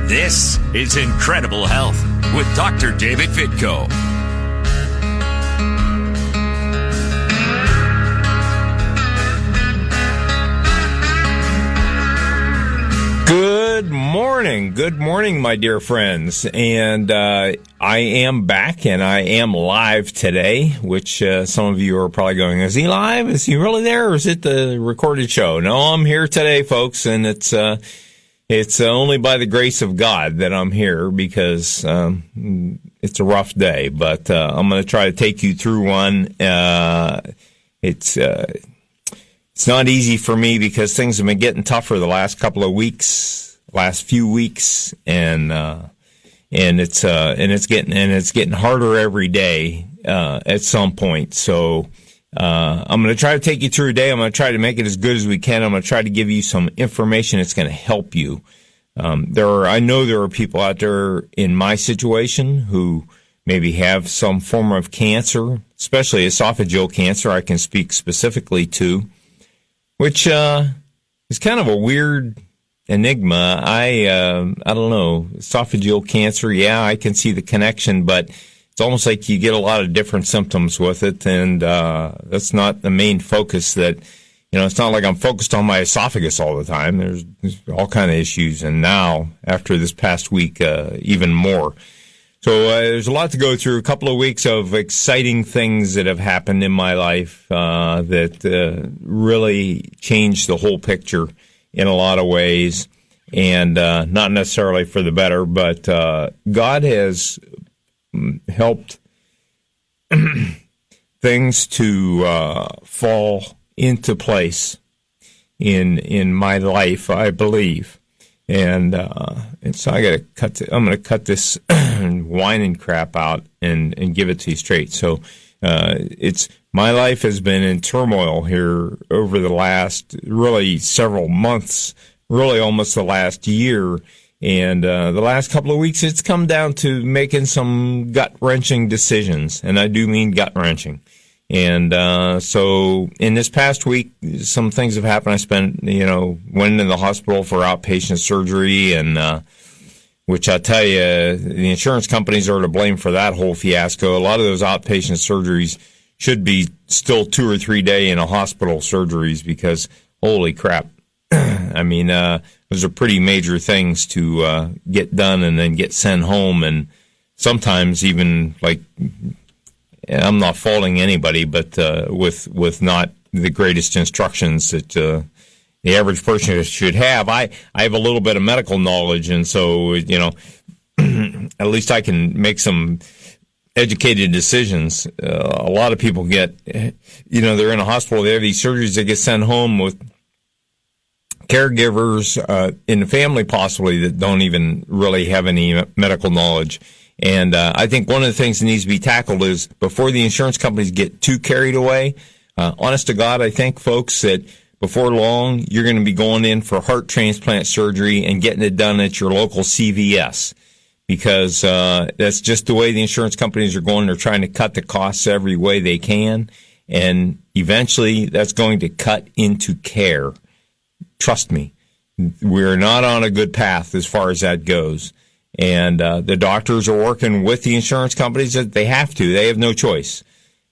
This is Incredible Health with Dr. David Vitko. Good morning, my dear friends. And I am back, and I am live today, which some of you are probably going, is he live? Is he really there, or is it the recorded show? No, I'm here today, folks, and it's only by the grace of God that I'm here, because it's a rough day. But I'm going to try to take you through one. It's not easy for me because things have been getting tougher the last few weeks, and it's getting harder every day at some point. So I'm going to try to take you through a day. I'm going to try to make it as good as we can. I'm going to try to give you some information that's going to help you. I know there are people out there in my situation who maybe have some form of cancer, especially esophageal cancer. I can speak specifically to, which is kind of a weird enigma. I don't know, esophageal cancer. Yeah, I can see the connection, but it's almost like you get a lot of different symptoms with it, and that's not the main focus. That, it's not like I'm focused on my esophagus all the time. There's all kind of issues, and now after this past week, even more. So there's a lot to go through. A couple of weeks of exciting things that have happened in my life that really changed the whole picture in a lot of ways, and not necessarily for the better, but God has helped things to fall into place in my life, I believe. And so I'm going to cut this whining crap out and give it to you straight. So my life has been in turmoil here over the last really several months, really almost the last year. And the last couple of weeks, it's come down to making some gut-wrenching decisions. And I do mean gut-wrenching. And so in this past week, some things have happened. I went into the hospital for outpatient surgery, and which I tell you, the insurance companies are to blame for that whole fiasco. A lot of those outpatient surgeries should be still 2 or 3 day in a hospital surgeries, because holy crap. I mean, those are pretty major things to get done and then get sent home. And sometimes even, like, I'm not faulting anybody, but with not the greatest instructions that the average person should have. I have a little bit of medical knowledge, and so, at least I can make some educated decisions. A lot of people get, they're in a hospital, they have these surgeries, they get sent home with caregivers in the family possibly that don't even really have any medical knowledge. And I think one of the things that needs to be tackled is, before the insurance companies get too carried away, honest to God, I think, folks, that before long, you're going to be going in for heart transplant surgery and getting it done at your local CVS. Because that's just the way the insurance companies are going. They're trying to cut the costs every way they can, and eventually that's going to cut into care. Trust me, we're not on a good path as far as that goes. And the doctors are working with the insurance companies. That they have to. They have no choice.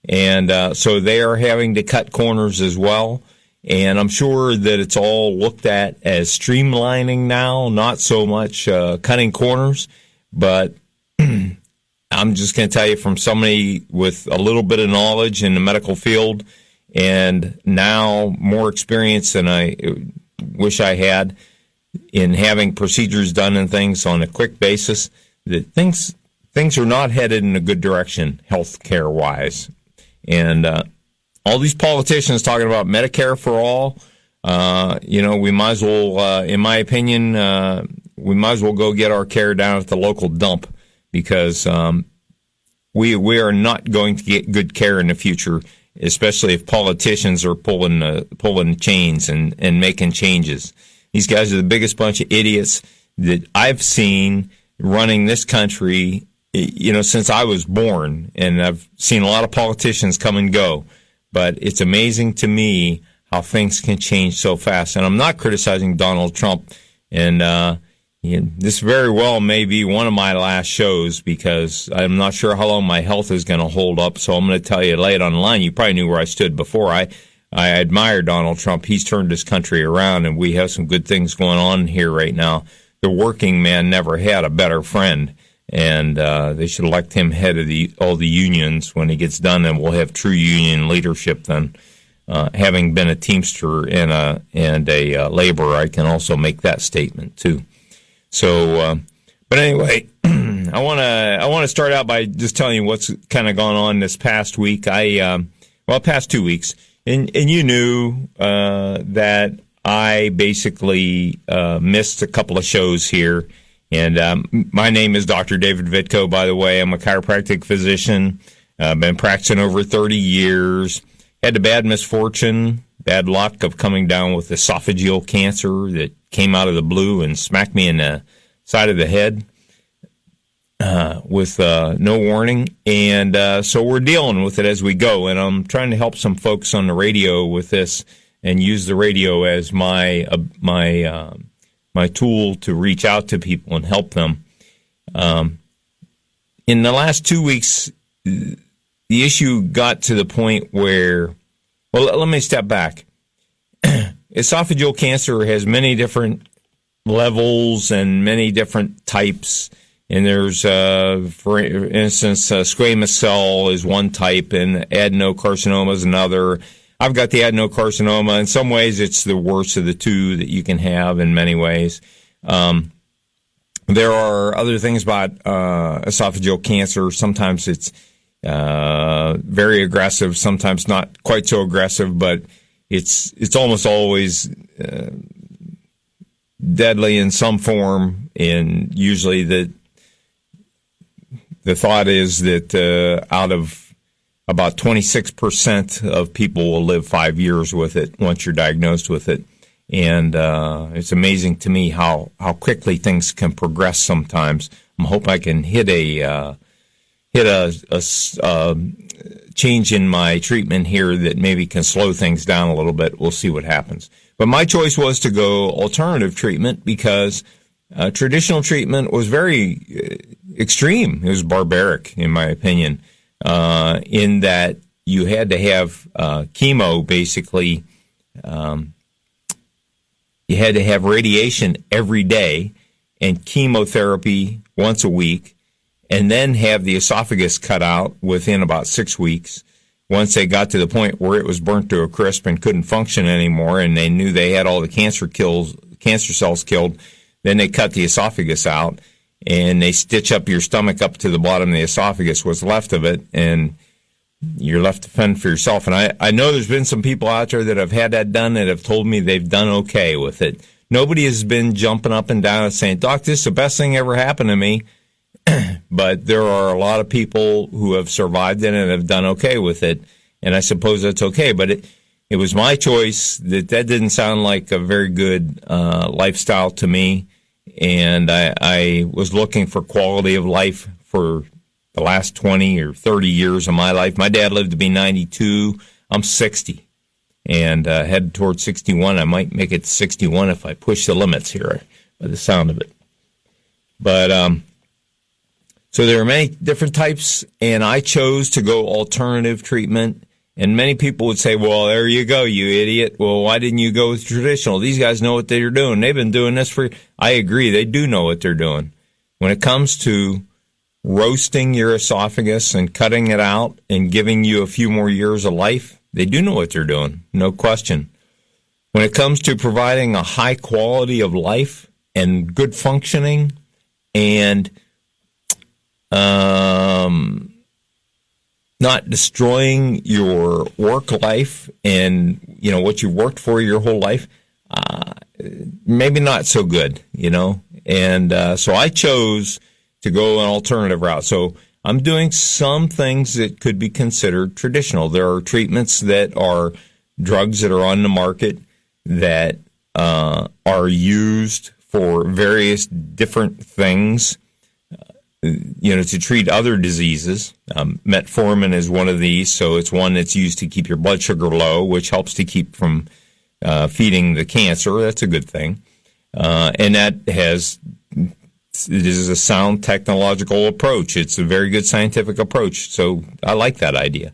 And so they are having to cut corners as well. And I'm sure that it's all looked at as streamlining now, not so much cutting corners. But I'm just going to tell you, from somebody with a little bit of knowledge in the medical field, and now more experience than I wish I had in having procedures done and things on a quick basis, that things are not headed in a good direction health care wise. And all these politicians talking about Medicare for all, we might as well, in my opinion, we might as well go get our care down at the local dump, because we are not going to get good care in the future, especially if politicians are pulling chains and making changes. These guys are the biggest bunch of idiots that I've seen running this country, since I was born. And I've seen a lot of politicians come and go. But it's amazing to me how things can change so fast. And I'm not criticizing Donald Trump. And This very well may be one of my last shows because I'm not sure how long my health is going to hold up. So I'm going to tell you, lay it on the line. You probably knew where I stood before. I admire Donald Trump. He's turned this country around, and we have some good things going on here right now. The working man never had a better friend, and they should elect him head of all the unions when he gets done, and we'll have true union leadership then. Having been a Teamster and a laborer, I can also make that statement too. So, but anyway, I want to start out by just telling you what's kind of gone on this past week. Past 2 weeks, and you knew that I basically missed a couple of shows here. And my name is Dr. David Vitko, by the way. I'm a chiropractic physician. I've been practicing over 30 years. Had the bad misfortune, bad luck of coming down with esophageal cancer that came out of the blue and smacked me in the side of the head with no warning. And so we're dealing with it as we go. And I'm trying to help some folks on the radio with this and use the radio as my tool to reach out to people and help them. In the last 2 weeks, the issue got to the point where, well, let me step back. Esophageal cancer has many different levels and many different types. And there's, for instance, squamous cell is one type and adenocarcinoma is another. I've got the adenocarcinoma. In some ways, it's the worst of the two that you can have in many ways. There are other things about esophageal cancer. Sometimes it's very aggressive, sometimes not quite so aggressive, but it's almost always deadly in some form. And usually the thought is that out of about 26% of people will live 5 years with it once you're diagnosed with it. And it's amazing to me how quickly things can progress sometimes. I hope I can hit a change in my treatment here that maybe can slow things down a little bit. We'll see what happens. But my choice was to go alternative treatment because traditional treatment was very extreme. It was barbaric, in my opinion, in that you had to have chemo, basically. You had to have radiation every day and chemotherapy once a week, and then have the esophagus cut out within about 6 weeks. Once they got to the point where it was burnt to a crisp and couldn't function anymore, and they knew they had all the cancer cells killed, then they cut the esophagus out, and they stitch up your stomach up to the bottom of the esophagus, what's left of it, and you're left to fend for yourself. And I know there's been some people out there that have had that done that have told me they've done okay with it. Nobody has been jumping up and down and saying, "Doc, this is the best thing ever happened to me." But there are a lot of people who have survived it and have done okay with it, and I suppose that's okay. But it was my choice. That didn't sound like a very good lifestyle to me, and I was looking for quality of life for the last 20 or 30 years of my life. My dad lived to be 92. I'm 60, and headed towards 61. I might make it 61 if I push the limits here, by the sound of it. But so there are many different types, and I chose to go alternative treatment. And many people would say, "Well, there you go, you idiot. Well, why didn't you go with traditional? These guys know what they're doing. They've been doing this for..." I agree. They do know what they're doing. When it comes to roasting your esophagus and cutting it out and giving you a few more years of life, they do know what they're doing, no question. When it comes to providing a high quality of life and good functioning and not destroying your work life and, what you worked for your whole life, maybe not so good, And so I chose to go an alternative route. So I'm doing some things that could be considered traditional. There are treatments that are drugs that are on the market that are used for various different things, to treat other diseases. Metformin is one of these, so it's one that's used to keep your blood sugar low, which helps to keep from feeding the cancer. That's a good thing. And that has it is a sound technological approach. It's a very good scientific approach. So I like that idea.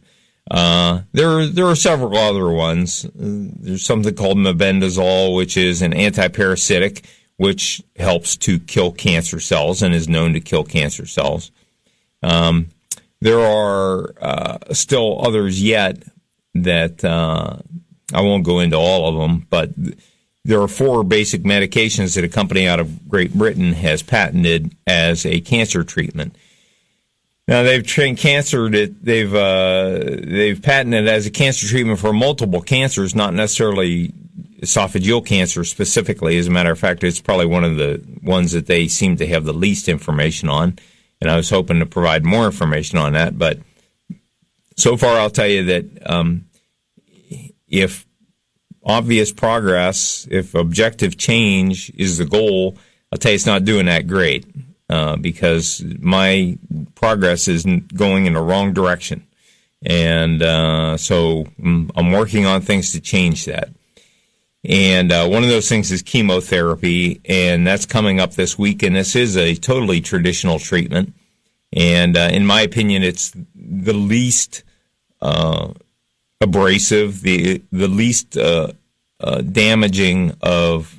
There are several other ones. There's something called mebendazole, which is an antiparasitic, which helps to kill cancer cells and is known to kill cancer cells. There are still others yet that I won't go into all of them, but there are 4 basic medications that a company out of Great Britain has patented as a cancer treatment. Now they've patented it as a cancer treatment for multiple cancers, not necessarily esophageal cancer specifically. As a matter of fact, it's probably one of the ones that they seem to have the least information on, and I was hoping to provide more information on that. But so far, I'll tell you that if obvious progress, if objective change is the goal, I'll tell you it's not doing that great. Because my progress is going in the wrong direction. And so I'm working on things to change that. And one of those things is chemotherapy, and that's coming up this week, and this is a totally traditional treatment. And in my opinion, it's the least abrasive, the least damaging of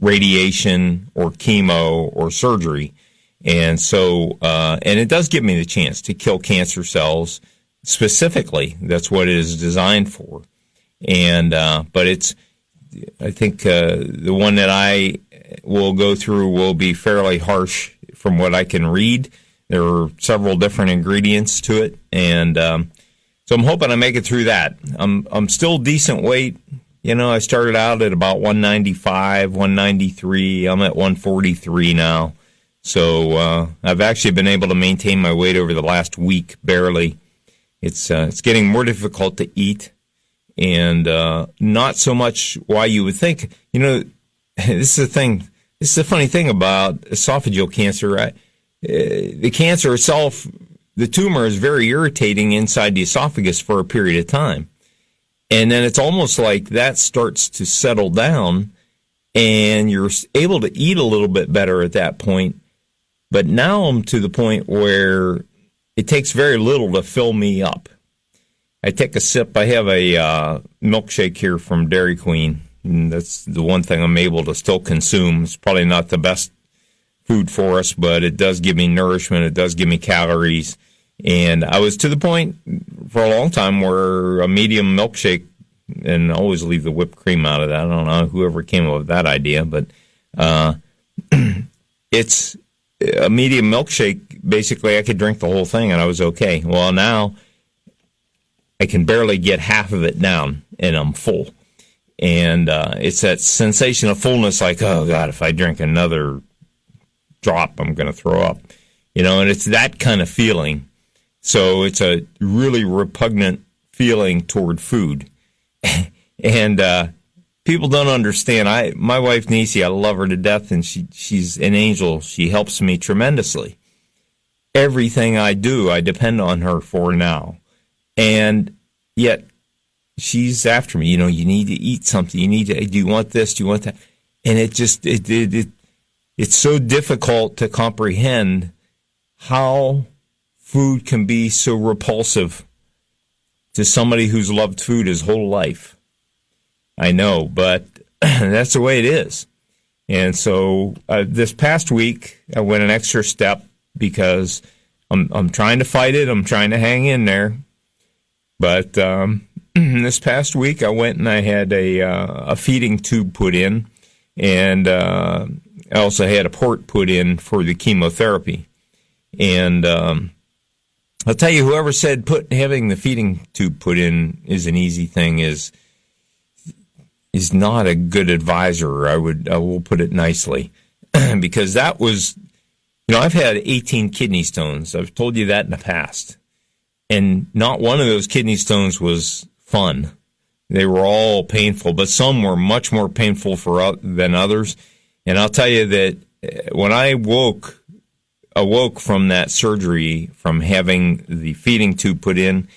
radiation or chemo or surgery. And so, and it does give me the chance to kill cancer cells specifically. That's what it is designed for. And, but I think, the one that I will go through will be fairly harsh from what I can read. There are several different ingredients to it. And, so I'm hoping I make it through that. I'm still decent weight. You know, I started out at about 195, 193. I'm at 143 now. So I've actually been able to maintain my weight over the last week, barely. It's getting more difficult to eat, and not so much why you would think. You know, this is the thing. This is the funny thing about esophageal cancer. Right? The cancer itself, the tumor is very irritating inside the esophagus for a period of time. And then it's almost like that starts to settle down, and you're able to eat a little bit better at that point. But now I'm to the point where it takes very little to fill me up. I take a sip. I have a milkshake here from Dairy Queen, and that's the one thing I'm able to still consume. It's probably not the best food for us, but it does give me nourishment. It does give me calories. And I was to the point for a long time where a medium milkshake, and I always leave the whipped cream out of that. I don't know whoever came up with that idea, but it's a medium milkshake. Basically, I could drink the whole thing and I was okay. Well, now I can barely get half of it down and I'm full. And it's that sensation of fullness like, oh, God, if I drink another drop, I'm going to throw up. You know, and it's that kind of feeling. So it's a really repugnant feeling toward food. And people don't understand. My wife, Nisi, I love her to death, and she's an angel. She helps me tremendously. Everything I do, I depend on her for now. And yet she's after me. You know, you need to eat something. Do you want this? Do you want that? And it's so difficult to comprehend how food can be so repulsive to somebody who's loved food his whole life. I know, but that's the way it is. And so this past week, I went an extra step because I'm trying to fight it. I'm trying to hang in there. But this past week, I went and I had a feeding tube put in, and I also had a port put in for the chemotherapy. And I'll tell you, whoever said having the feeding tube put in is an easy thing is not a good advisor. I will put it nicely, because that was, you know, I've had 18 kidney stones. I've told you that in the past, and not one of those kidney stones was fun. They were all painful, but some were much more painful than others. And I'll tell you that when I awoke from that surgery, from having the feeding tube put in,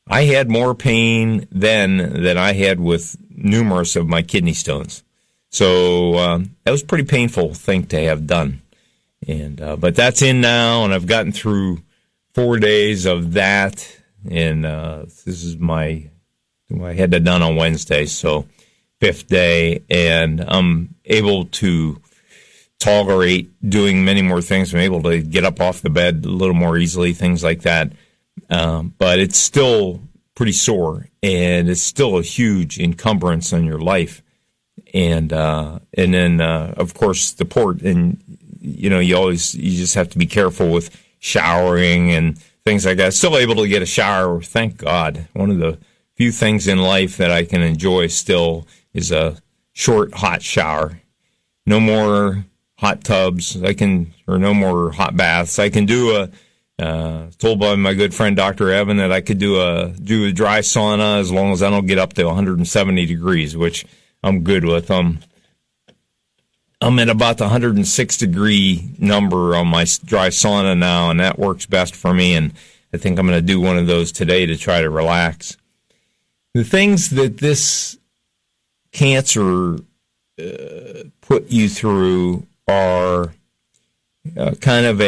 I had more pain then than I had with numerous of my kidney stones. So that was a pretty painful thing to have done. And but that's in now, and I've gotten through 4 days of that, and this is I had that done on Wednesday, so 5th day, and I'm able to tolerate doing many more things. I'm able to get up off the bed a little more easily, things like that. But it's still pretty sore, and it's still a huge encumbrance on your life. And then of course the port, and you just have to be careful with showering and things like that. Still able to get a shower, thank God. One of the few things in life that I can enjoy still is a short hot shower. No more hot tubs. Or no more hot baths. I can do told by my good friend Dr. Evan that I could do a dry sauna as long as I don't get up to 170 degrees, which I'm good with. I'm at about the 106 degree number on my dry sauna now, and that works best for me. And I think I'm going to do one of those today to try to relax. The things that this cancer put you through are kind of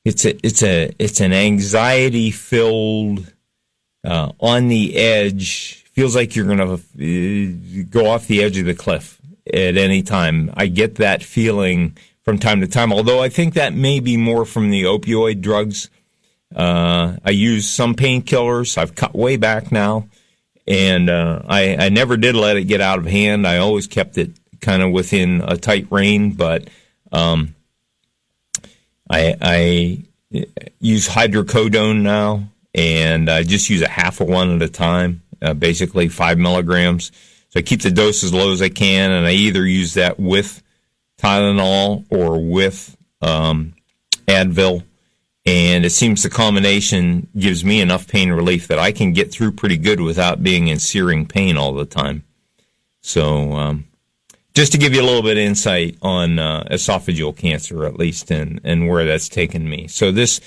it's an anxiety filled, on the edge. Feels like you're going to go off the edge of the cliff at any time. I get that feeling from time to time, although I think that may be more from the opioid drugs. I use some painkillers. I've cut way back now, and I never did let it get out of hand. I always kept it kind of within a tight rein, but I use hydrocodone now, and I just use a half of one at a time, basically 5 milligrams. So I keep the dose as low as I can, and I either use that with Tylenol or with Advil. And it seems the combination gives me enough pain relief that I can get through pretty good without being in searing pain all the time. So just to give you a little bit of insight on esophageal cancer, at least, and where that's taken me. So this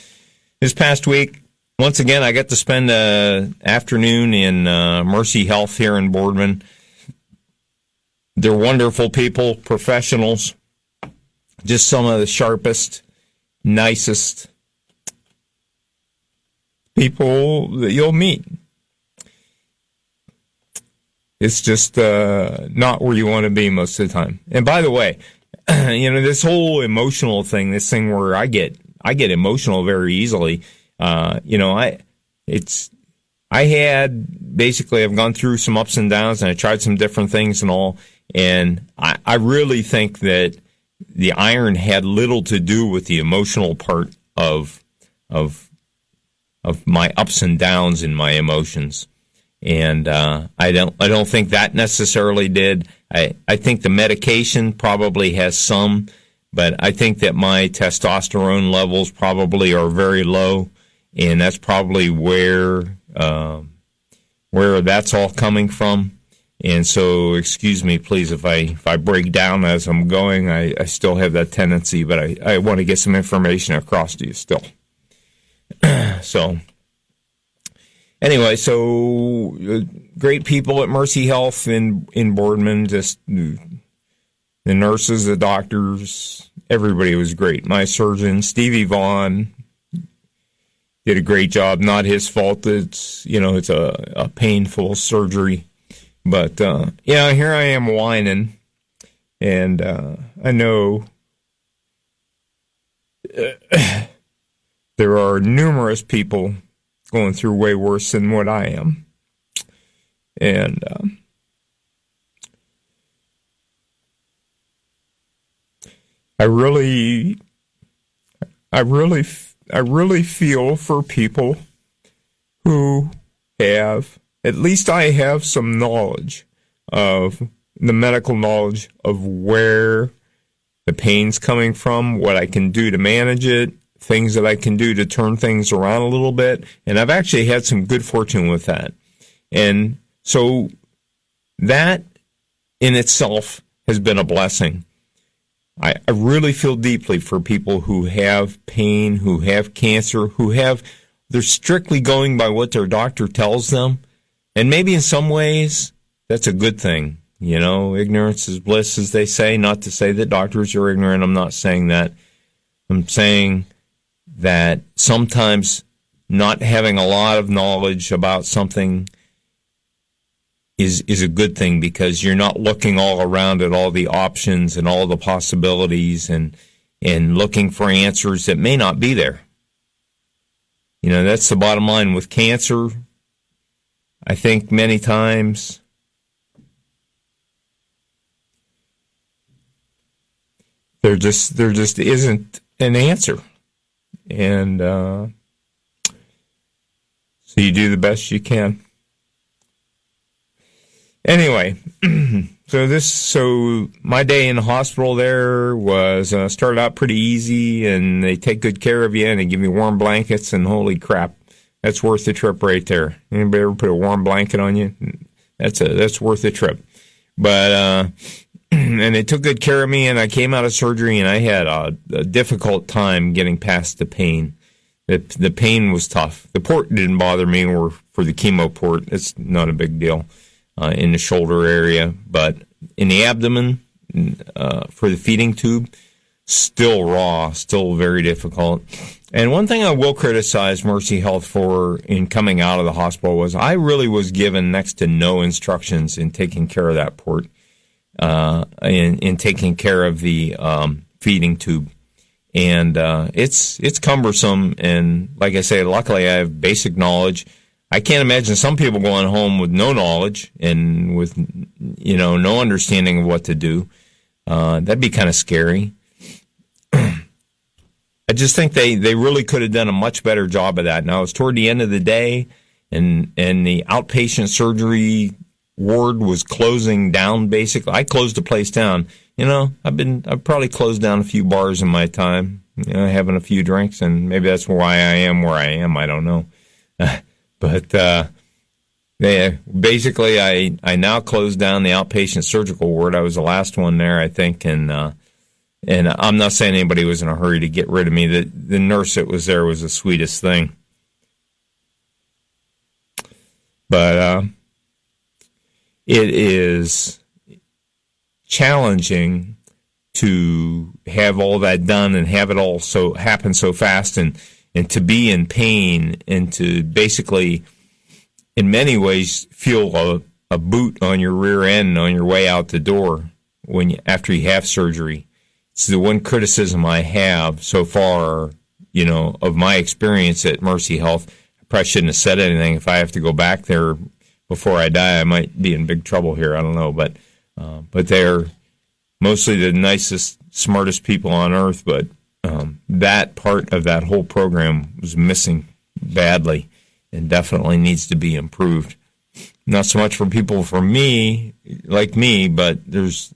past week, once again, I got to spend an afternoon in Mercy Health here in Boardman. They're wonderful people, professionals, just some of the sharpest, nicest people that you'll meet. It's just not where you want to be most of the time. And by the way, this whole emotional thing, this thing where I get emotional very easily. I've gone through some ups and downs, and I tried some different things and all. And I really think that the iron had little to do with the emotional part of my ups and downs in my emotions. And I don't think that necessarily did. I think the medication probably has some, but I think that my testosterone levels probably are very low, and that's probably where that's all coming from. And so, excuse me, please, if I break down as I'm going. I still have that tendency, but I want to get some information across to you still. So, anyway, so great people at Mercy Health in Boardman, just the nurses, the doctors, everybody was great. My surgeon, Stevie Vaughn, did a great job. Not his fault. It's a painful surgery. But, here I am whining, and I know there are numerous people going through way worse than what I am. And I really feel for people who have, at least I have some knowledge of the medical knowledge of where the pain's coming from, what I can do to manage it, things that I can do to turn things around a little bit. And I've actually had some good fortune with that. And so that in itself has been a blessing. I really feel deeply for people who have pain, who have cancer, they're strictly going by what their doctor tells them. And maybe in some ways, that's a good thing. Ignorance is bliss, as they say. Not to say that doctors are ignorant. I'm not saying that. I'm saying that sometimes not having a lot of knowledge about something is a good thing, because you're not looking all around at all the options and all the possibilities and looking for answers that may not be there. That's the bottom line with cancer. I think many times there just isn't an answer. And so you do the best you can. Anyway, so my day in the hospital there was started out pretty easy, and they take good care of you, and they give you warm blankets, and holy crap, that's worth the trip right there. Anybody ever put a warm blanket on you? That's worth the trip. But and they took good care of me, and I came out of surgery, and I had a difficult time getting past the pain. The pain was tough. The port didn't bother me, or for the chemo port, it's not a big deal in the shoulder area. But in the abdomen, for the feeding tube, still raw, still very difficult. And one thing I will criticize Mercy Health for in coming out of the hospital was I really was given next to no instructions in taking care of that port, in taking care of the feeding tube. And it's cumbersome, and like I say, luckily I have basic knowledge. I can't imagine some people going home with no knowledge and with no understanding of what to do. That'd be kind of scary. I just think they really could have done a much better job of that. Now, it's toward the end of the day, and the outpatient surgery ward was closing down, basically. I closed the place down. I've probably closed down a few bars in my time, having a few drinks, and maybe that's why I am where I am. I don't know. But basically, I now closed down the outpatient surgical ward. I was the last one there, I think, and I'm not saying anybody was in a hurry to get rid of me. The nurse that was there was the sweetest thing. But it is challenging to have all that done and have it all so happen so fast, and to be in pain, and to basically, in many ways, feel a boot on your rear end on your way out the door after you have surgery. It's the one criticism I have so far, of my experience at Mercy Health. I probably shouldn't have said anything. If I have to go back there before I die, I might be in big trouble here. I don't know, but they're mostly the nicest, smartest people on earth. But that part of that whole program was missing badly, and definitely needs to be improved. Not so much for people like me, but there's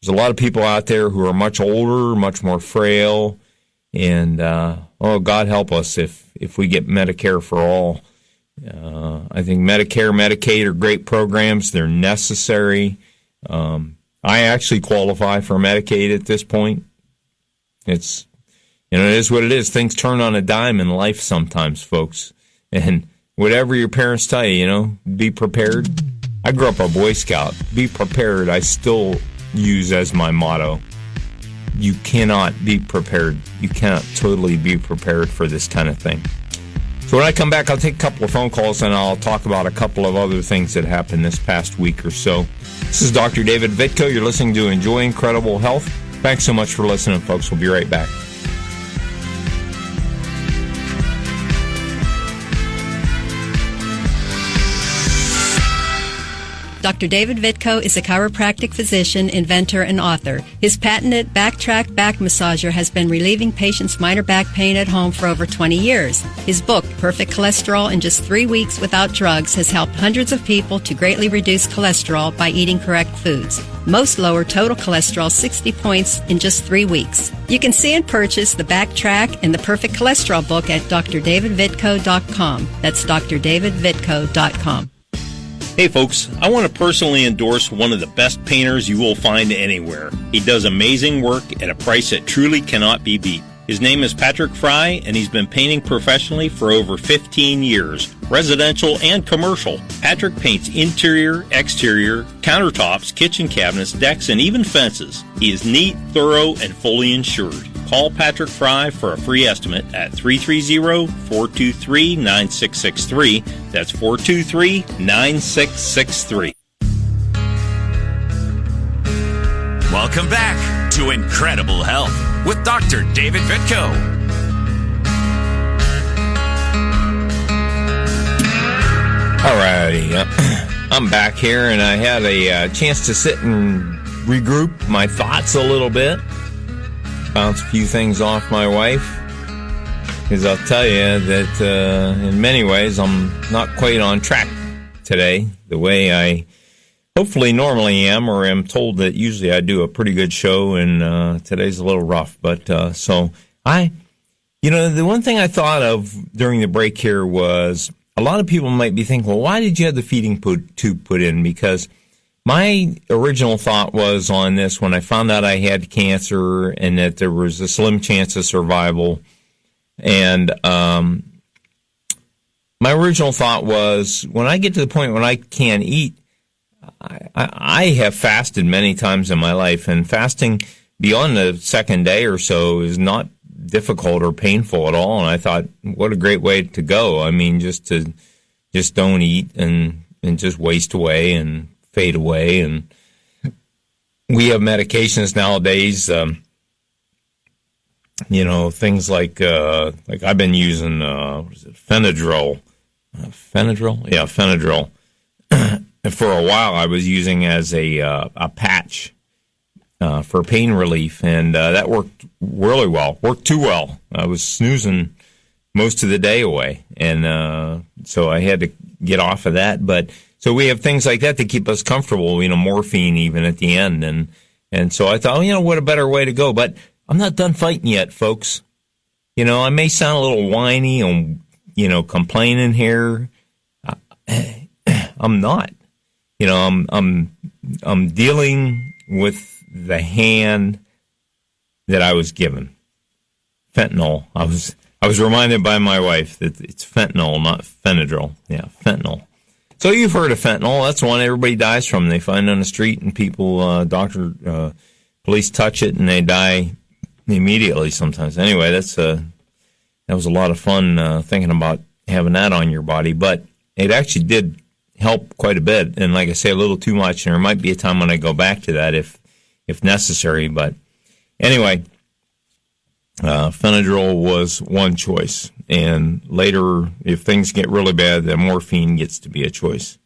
a lot of people out there who are much older, much more frail, and God help us if we get Medicare for all. I think Medicare, Medicaid are great programs. They're necessary. I actually qualify for Medicaid at this point. It is what it is. Things turn on a dime in life sometimes, folks. And whatever your parents tell you, be prepared. I grew up a Boy Scout. Be prepared. I still use as my motto. You cannot be prepared. You cannot totally be prepared for this kind of thing. So when I come back, I'll take a couple of phone calls, and I'll talk about a couple of other things that happened this past week or so. This is Dr. David Vitko. You're listening to Enjoy Incredible Health. Thanks so much for listening, folks. We'll be right back. Dr. David Vitko is a chiropractic physician, inventor, and author. His patented Backtrack Back Massager has been relieving patients' minor back pain at home for over 20 years. His book, Perfect Cholesterol in Just 3 Weeks Without Drugs, has helped hundreds of people to greatly reduce cholesterol by eating correct foods. Most lower total cholesterol 60 points in just 3 weeks. You can see and purchase the Backtrack and the Perfect Cholesterol book at drdavidvitko.com. That's drdavidvitko.com. Hey folks, I want to personally endorse one of the best painters you will find anywhere. He does amazing work at a price that truly cannot be beat. His name is Patrick Fry, and he's been painting professionally for over 15 years, residential and commercial. Patrick paints interior, exterior, countertops, kitchen cabinets, decks, and even fences. He is neat, thorough, and fully insured. Call Patrick Fry for a free estimate at 330-423-9663. That's 423-9663. Welcome back to Incredible Health with Dr. David Vitko. All righty. I'm back here, and I had a chance to sit and regroup my thoughts a little bit. Bounce a few things off my wife. Because I'll tell you that in many ways I'm not quite on track today the way I hopefully normally am, or am told that usually I do a pretty good show, and today's a little rough. But the one thing I thought of during the break here was a lot of people might be thinking, well, why did you have the feeding tube put in? Because my original thought was on this when I found out I had cancer and that there was a slim chance of survival. And my original thought was when I get to the point when I can't eat, I have fasted many times in my life, and fasting beyond the second day or so is not difficult or painful at all. And I thought, what a great way to go. I mean, just don't eat and just waste away and fade away. And we have medications nowadays, things like I've been using, Fenadryl. Fenadryl? Yeah, Fenadryl. For a while, I was using as a patch for pain relief, and that worked really well. Worked too well. I was snoozing most of the day away, and so I had to get off of that. But so we have things like that to keep us comfortable. Morphine even at the end, and so I thought, what a better way to go. But I'm not done fighting yet, folks. I may sound a little whiny and complaining here. I'm not. I'm dealing with the hand that I was given. Fentanyl. I was reminded by my wife that it's fentanyl, not Fenadryl. Yeah, fentanyl. So you've heard of fentanyl. That's one everybody dies from. They find it on the street, and people, police touch it, and they die immediately sometimes. Anyway, that was a lot of fun thinking about having that on your body, but it actually did help quite a bit, and like I say, a little too much, and there might be a time when I go back to that if necessary. But anyway, Fenadryl was one choice, and later, if things get really bad, then morphine gets to be a choice.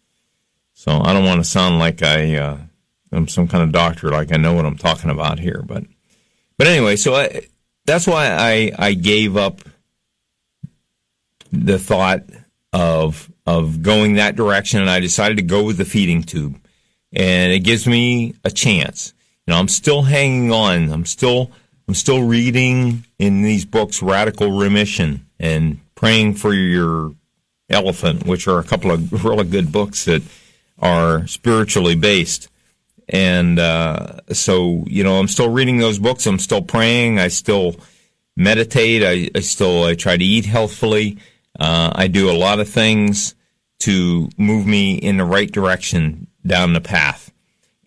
So I don't want to sound like I'm some kind of doctor, like I know what I'm talking about here, but anyway, so that's why I gave up the thought of going that direction, and I decided to go with the feeding tube. And it gives me a chance. I'm still hanging on. I'm still reading in these books Radical Remission and Praying for Your Elephant, which are a couple of really good books that are spiritually based. And so I'm still reading those books. I'm still praying. I still meditate. I try to eat healthfully. I do a lot of things to move me in the right direction down the path.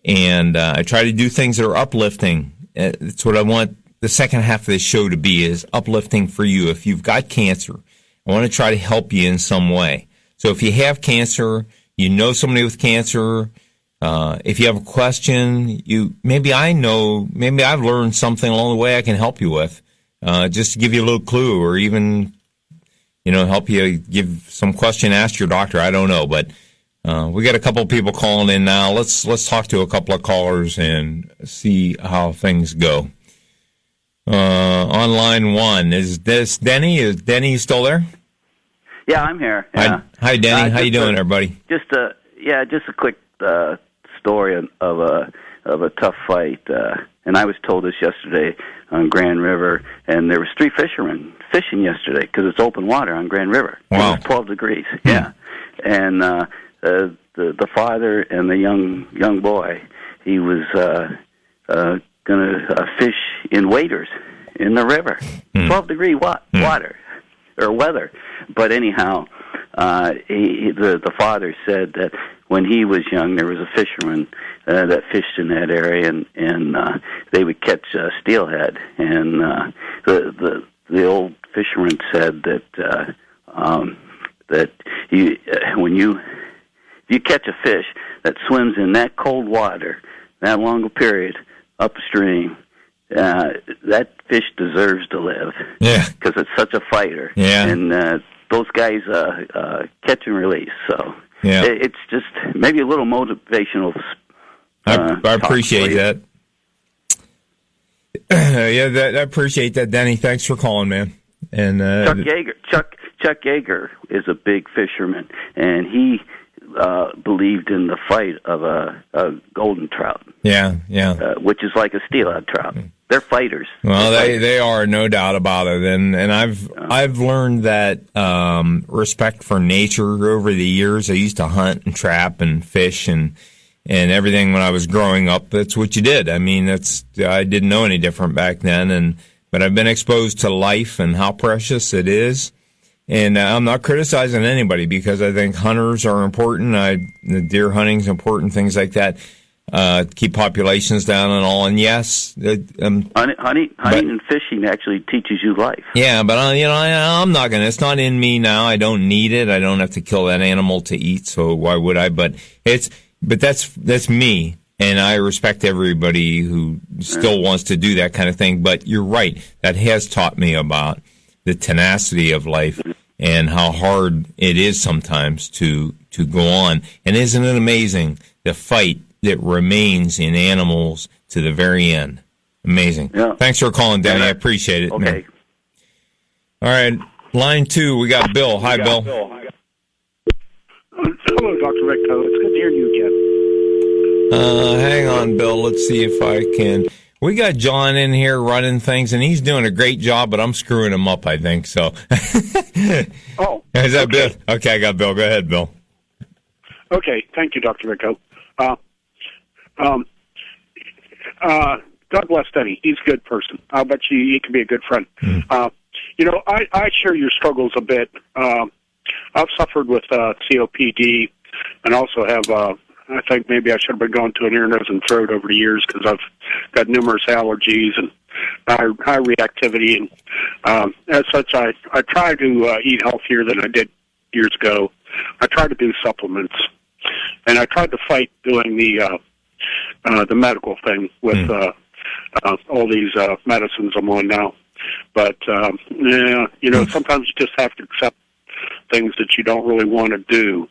And I try to do things that are uplifting. That's what I want the second half of this show to be, is uplifting for you. If you've got cancer, I want to try to help you in some way. So if you have cancer, you know somebody with cancer, if you have a question, maybe I've learned something along the way I can help you with, just to give you a little clue, or even help you give some question, ask your doctor. I don't know, but we got a couple of people calling in now. Let's talk to a couple of callers and see how things go. On line one, is this Denny? Is Denny still there? Yeah, I'm here. Yeah. Hi, Denny. How you doing, everybody? Just a quick story of a tough fight. And I was told this yesterday on Grand River, and there was 3 fishermen fishing yesterday because it's open water on Grand River. Wow. It was 12 degrees. Yeah, and the father and the young boy, he was going to fish in waders, in the river. 12-degree water or weather. But anyhow, the father said that when he was young, there was a fisherman that fished in that area, and they would catch steelhead. And the old fisherman said that when you catch a fish that swims in that cold water that long a period upstream, that fish deserves to live. Yeah, because it's such a fighter. Yeah, and those guys catch and release. So yeah, it's just maybe a little motivational. I appreciate that. I appreciate that, Denny. Thanks for calling, man. And Chuck Yeager is a big fisherman, and he believed in the fight of a golden trout. Yeah. Which is like a steelhead trout. They're fighters. Well, they are, no doubt about it. And I've learned that respect for nature over the years. I used to hunt and trap and fish and everything when I was growing up. That's what you did. I mean, I didn't know any different back then. But I've been exposed to life and how precious it is. And I'm not criticizing anybody because I think hunters are important. The deer hunting's important, things like that. Keep populations down and all. And yes, hunting and fishing actually teaches you life. Yeah, but I'm not gonna. It's not in me now. I don't need it. I don't have to kill that animal to eat. So why would I? But that's me. And I respect everybody who still wants to do that kind of thing. But you're right. That has taught me about the tenacity of life and how hard it is sometimes to go on. And isn't it amazing, the fight that remains in animals to the very end? Amazing. Yeah. Thanks for calling, Danny. I appreciate it. Okay. Man. All right. Line 2, we got Bill. Hi, Bill. Hello, Dr. Vitko. It's good to hear you again. Hang on, Bill. Let's see if I can. We got John in here running things, and he's doing a great job, but I'm screwing him up, I think. So, oh, is that Bill? Okay, I got Bill. Go ahead, Bill. Okay, thank you, Dr. Vitko. God bless Denny. He's a good person. I'll bet you he can be a good friend. I share your struggles a bit. I've suffered with COPD, and also have. I think maybe I should have been going to an ear, nose, and throat over the years because I've got numerous allergies and high reactivity. And as such, I try to eat healthier than I did years ago. I try to do supplements, and I tried to fight doing the medical thing with all these medicines I'm on now. But sometimes you just have to accept things that you don't really want to do.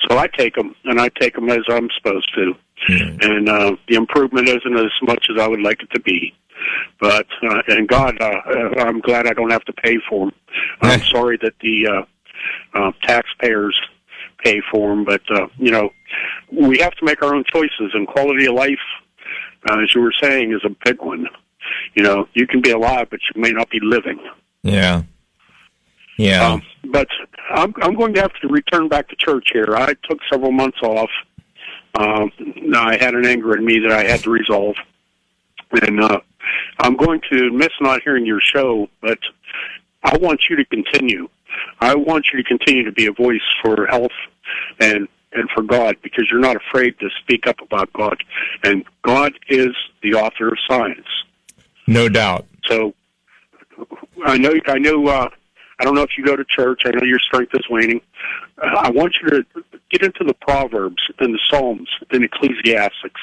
So I take them, and I take them as I'm supposed to. And the improvement isn't as much as I would like it to be. But, and God, I'm glad I don't have to pay for them. I'm sorry that the taxpayers pay for them, but, we have to make our own choices, and quality of life, as you were saying, is a big one. You can be alive, but you may not be living. Yeah. Yeah. But I'm going to have to return back to church here. I took several months off. I had an anger in me that I had to resolve. And I'm going to miss not hearing your show, but I want you to continue. I want you to continue to be a voice for health and for God, because you're not afraid to speak up about God. And God is the author of science. No doubt. So I don't know if you go to church. I know your strength is waning. I want you to get into the Proverbs and the Psalms and Ecclesiastics.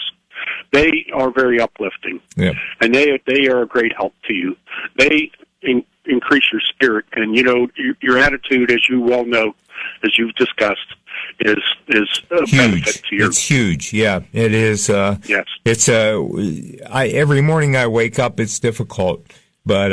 They are very uplifting, and they are a great help to you. They increase your spirit, and your attitude, as you well know, as you've discussed, is a huge. Benefit to you. It's huge. Yeah, it is. Yes. It's every morning I wake up, it's difficult, but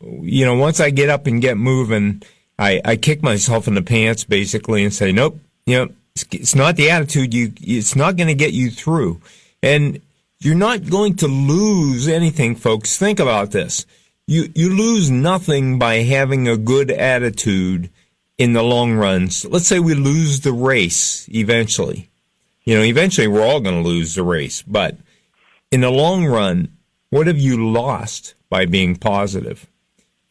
once I get up and get moving, I kick myself in the pants basically and say, nope, it's not the attitude. It's not going to get you through. And you're not going to lose anything, folks. Think about this. You lose nothing by having a good attitude in the long run. So let's say we lose the race eventually. Eventually we're all going to lose the race. But in the long run, what have you lost by being positive?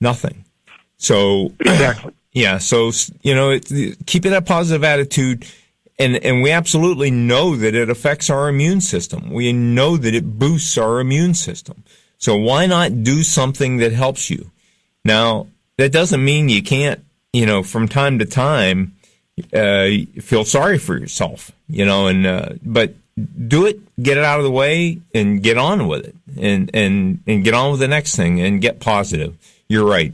Nothing. So, Exactly. yeah, so, keeping that positive attitude, and we absolutely know that it affects our immune system. We know that it boosts our immune system. So why not do something that helps you? Now, that doesn't mean you can't, from time to time, feel sorry for yourself, but do it, get it out of the way, and get on with it, and get on with the next thing, and get positive. You're right.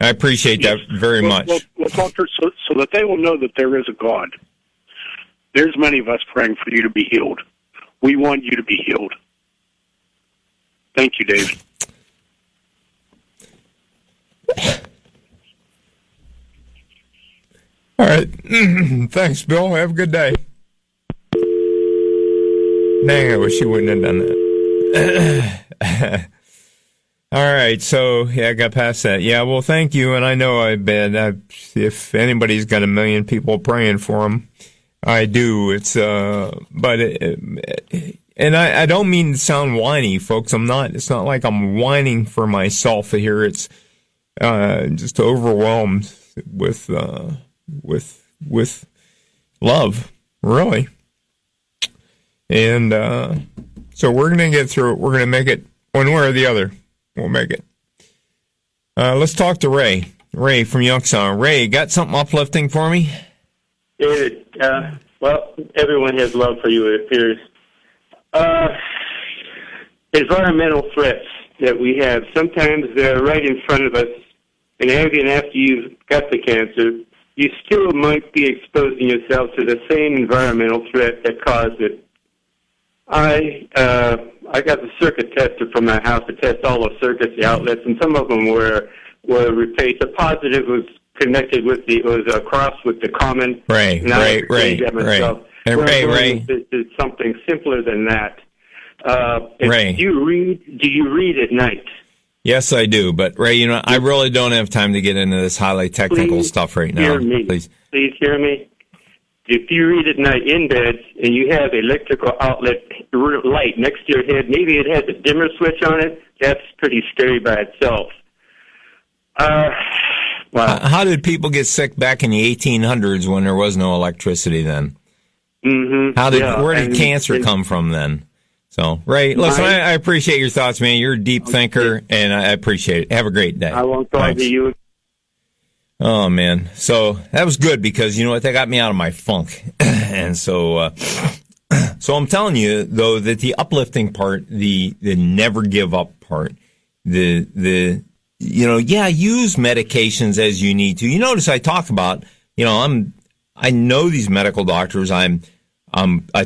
I appreciate that very much. Well, Doctor, so that they will know that there is a God. There's many of us praying for you to be healed. We want you to be healed. Thank you, David. All right. Thanks, Bill. Have a good day. Dang, I wish you wouldn't have done that. All right, so, I got past that. Yeah, well, thank you, and I know if anybody's got 1 million people praying for him, I do. It's, and I don't mean to sound whiny, folks. It's not like I'm whining for myself here. It's, just overwhelmed with love, really. And, so we're going to get through it. We're going to make it one way or the other. We'll make it. Let's talk to Ray. Ray from Youngstown. Ray, got something uplifting for me? David, well, everyone has love for you, it appears. Environmental threats that we have, sometimes they're right in front of us, and even after you've got the cancer, you still might be exposing yourself to the same environmental threat that caused it. I got the circuit tester from my house to test all the circuits, the outlets, and some of them were replaced. The positive was connected with was a cross with the common. Ray. Hey, Ray. It's something simpler than that. Ray. Do you read at night? Yes, I do. But Ray, I really don't have time to get into this highly technical stuff right now. Please hear me. If you read at night in bed and you have electrical outlet light next to your head, maybe it has a dimmer switch on it, that's pretty scary by itself. Wow. How did people get sick back in the 1800s when there was no electricity then? Mm-hmm. Where did cancer come from then? So, Ray, listen, I appreciate your thoughts, man. You're a deep thinker, and I appreciate it. Have a great day. I won't talk to you. Oh, man. So that was good because, you know what, that got me out of my funk. And so I'm telling you, though, that the uplifting part, the never give up part, use medications as you need to. You notice I talk about, I know these medical doctors. I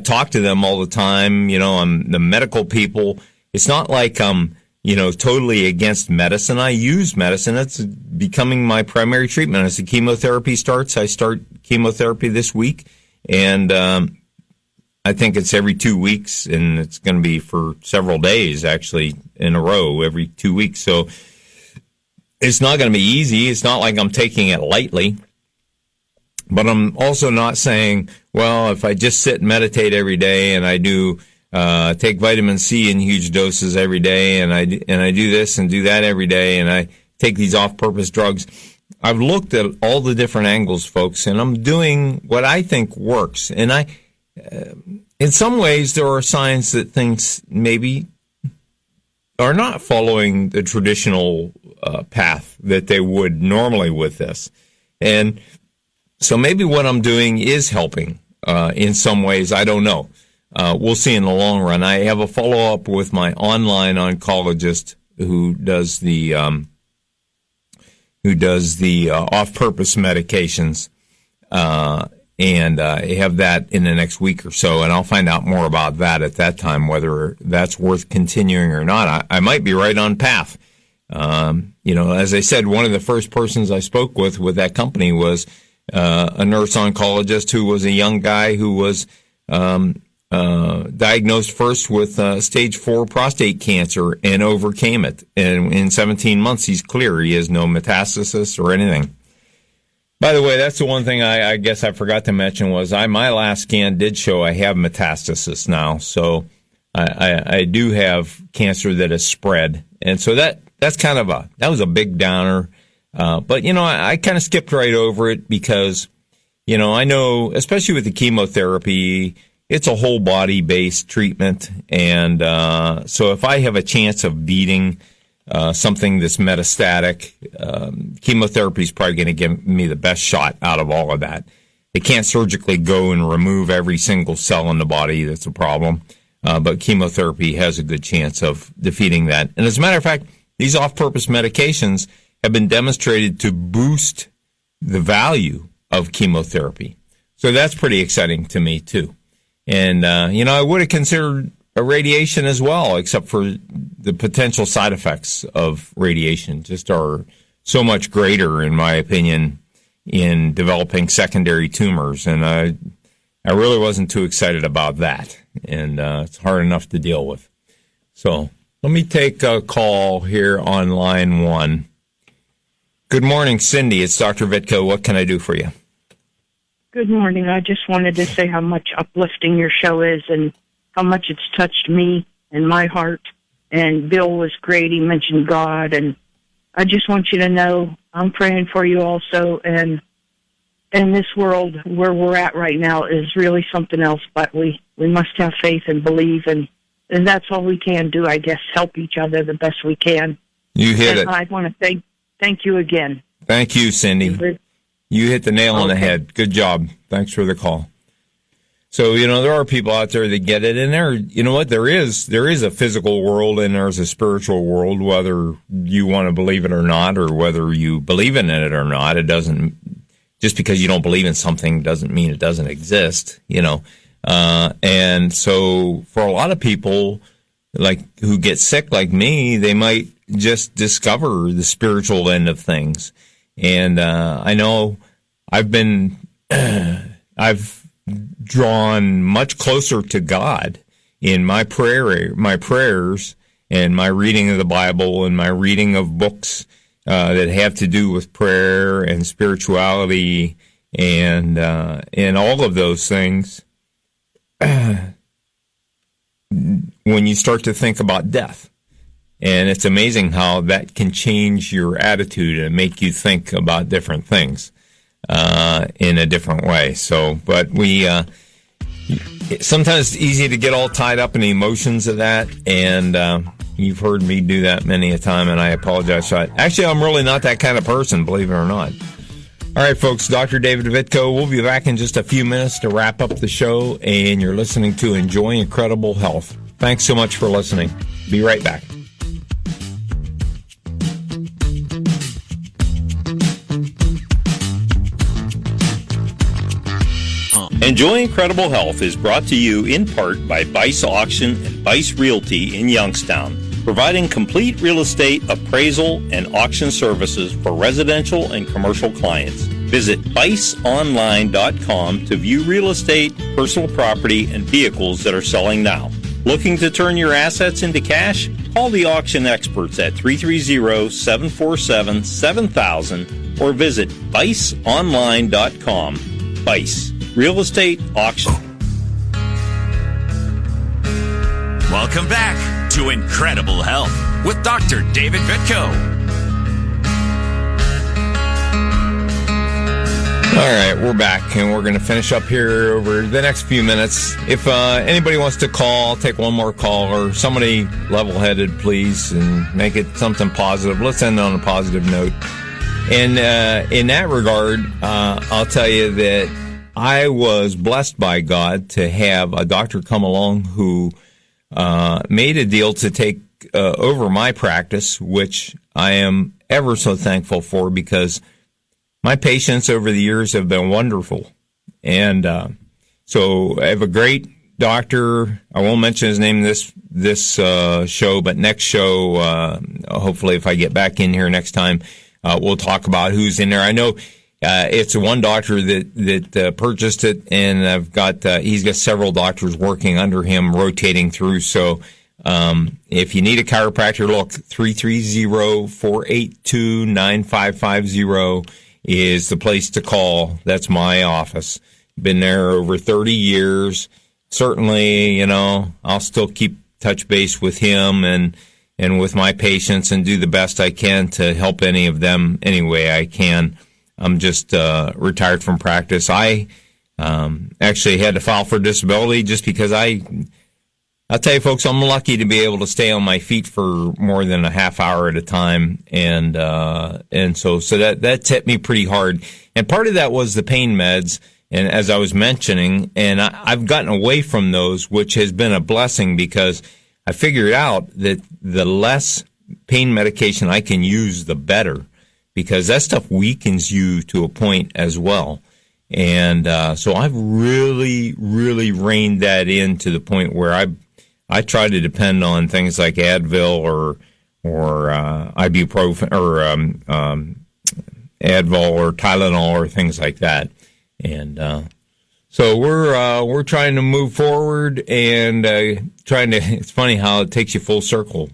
talk to them all the time. I'm the medical people. It's not like I'm, totally against medicine. I use medicine. It's becoming my primary treatment. As the chemotherapy starts, I start chemotherapy this week. And I think it's every 2 weeks, and it's going to be for several days, actually, in a row, every 2 weeks. So it's not going to be easy. It's not like I'm taking it lightly. But I'm also not saying, well, if I just sit and meditate every day and I do take vitamin C in huge doses every day and I do this and do that every day and I take these off-purpose drugs. I've looked at all the different angles, folks, and I'm doing what I think works. And in some ways, there are signs that things maybe are not following the traditional path that they would normally with this. And so maybe what I'm doing is helping in some ways. I don't know. We'll see in the long run. I have a follow-up with my online oncologist who does the off-purpose medications, and I have that in the next week or so, and I'll find out more about that at that time, whether that's worth continuing or not. I might be right on path. As I said, one of the first persons I spoke with that company was a nurse oncologist who was a young guy who was diagnosed first with stage 4 prostate cancer and overcame it. And in 17 months, he's clear. He has no metastasis or anything. By the way, that's the one thing I guess I forgot to mention was my last scan did show I have metastasis now. So I do have cancer that has spread. And so that that's that was a big downer. But, I kind of skipped right over it because, I know, especially with the chemotherapy, it's a whole body based treatment. And so if I have a chance of beating something that's metastatic, chemotherapy is probably going to give me the best shot out of all of that. They can't surgically go and remove every single cell in the body. That's a problem. But chemotherapy has a good chance of defeating that. And as a matter of fact, these off-purpose medications have been demonstrated to boost the value of chemotherapy. So that's pretty exciting to me, too. And, I would have considered a radiation as well, except for the potential side effects of radiation just are so much greater, in my opinion, in developing secondary tumors. And I really wasn't too excited about that. And it's hard enough to deal with. So let me take a call here on line 1. Good morning, Cindy. It's Dr. Vitko. What can I do for you? Good morning. I just wanted to say how much uplifting your show is and how much it's touched me and my heart. And Bill was great. He mentioned God. And I just want you to know I'm praying for you also. And this world where we're at right now is really something else. But we must have faith and believe. And that's all we can do, I guess, help each other the best we can. You hit it. I want to thank you again. Thank you, Cindy. You hit the nail on the head. Good job. Thanks for the call. So, there are people out there that get it. And there is a physical world and there's a spiritual world, whether you want to believe it or not, or whether you believe in it or not. It doesn't, just because you don't believe in something doesn't mean it doesn't exist, and so for a lot of people, who get sick like me, they might just discover the spiritual end of things. And I know I've drawn much closer to God in my prayers and my reading of the Bible and my reading of books that have to do with prayer and spirituality and all of those things. When you start to think about death. And it's amazing how that can change your attitude and make you think about different things in a different way. So, but sometimes it's easy to get all tied up in the emotions of that, and you've heard me do that many a time, and I apologize for that. Actually, I'm really not that kind of person, believe it or not. All right, folks, Dr. David Vitko. We'll be back in just a few minutes to wrap up the show, and you're listening to Enjoy Incredible Health. Thanks so much for listening. Be right back. Enjoy Incredible Health is brought to you in part by Bice Auction and Bice Realty in Youngstown, providing complete real estate appraisal and auction services for residential and commercial clients. Visit biceonline.com to view real estate, personal property, and vehicles that are selling now. Looking to turn your assets into cash? Call the auction experts at 330-747-7000 or visit biceonline.com. Bice Real Estate Auction. Welcome back to Incredible Health with Dr. David Vitko. All right, we're back, and we're going to finish up here over the next few minutes. If anybody wants to call, I'll take one more call, or somebody level-headed, please, and make it something positive. Let's end on a positive note. And in that regard, I'll tell you that I was blessed by God to have a doctor come along who made a deal to take over my practice, which I am ever so thankful for, because my patients over the years have been wonderful. And so I have a great doctor. I won't mention his name this show, but next show, hopefully if I get back in here next time, we'll talk about who's in there. I know it's one doctor that purchased it, and I've got he's got several doctors working under him, rotating through. So if you need a chiropractor, look, 330-482-9550 is the place to call. That's my office. Been there over 30 years. Certainly, I'll still keep touch base with him, and and with my patients and do the best I can to help any of them any way I can. I'm just retired from practice. I actually had to file for disability just because I'll tell you, folks, I'm lucky to be able to stay on my feet for more than a half hour at a time, and so that's hit me pretty hard. And part of that was the pain meds, and as I was mentioning, and I've gotten away from those, which has been a blessing because I figured out that the less pain medication I can use, the better, because that stuff weakens you to a point as well. And so I've really, really reined that in to the point where I try to depend on things like Advil or ibuprofen or Advil or Tylenol or things like that. And so we're trying to move forward and it's funny how it takes you full circle.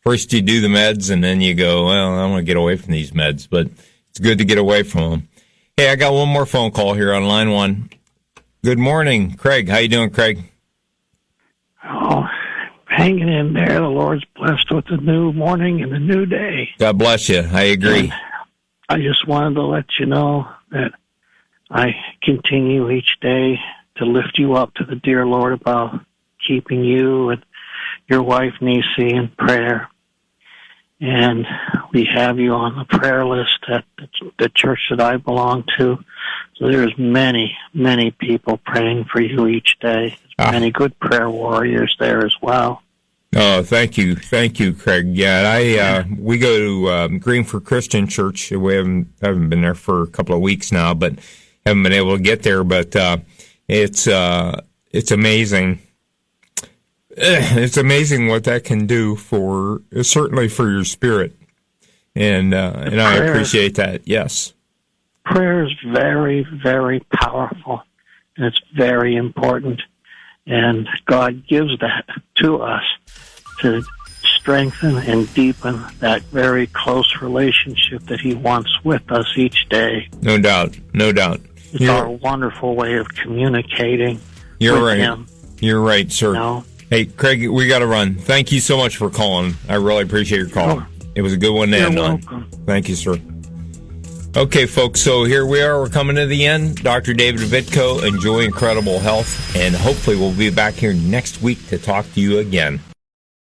First you do the meds and then you go, well, I want to get away from these meds, but it's good to get away from them. Hey, I got one more phone call here on line one. Good morning, Craig. How you doing, Craig? Oh, hanging in there. The Lord's blessed with a new morning and a new day. God bless you. I agree. And I just wanted to let you know that I continue each day to lift you up to the dear Lord about keeping you and your wife, Nisi, in prayer. And we have you on the prayer list at the church that I belong to. So there's many, many people praying for you each day. Many good prayer warriors there as well. Oh, thank you, Craig. Yeah, we go to Greenford Christian Church. We haven't been there for a couple of weeks now, but haven't been able to get there. But it's amazing. It's amazing what that can do certainly for your spirit, and I appreciate that. Yes, prayer is very, very powerful, and it's very important. And God gives that to us to strengthen and deepen that very close relationship that He wants with us each day. No doubt. It's our wonderful way of communicating with right. Him. You're right, sir. You know? Hey, Craig, we got to run. Thank you so much for calling. I really appreciate your call. Sure. It was a good one to end on. Welcome. Thank you, sir. Okay, folks, so here we are. We're coming to the end. Dr. David Vitko, enjoy incredible health, and hopefully we'll be back here next week to talk to you again.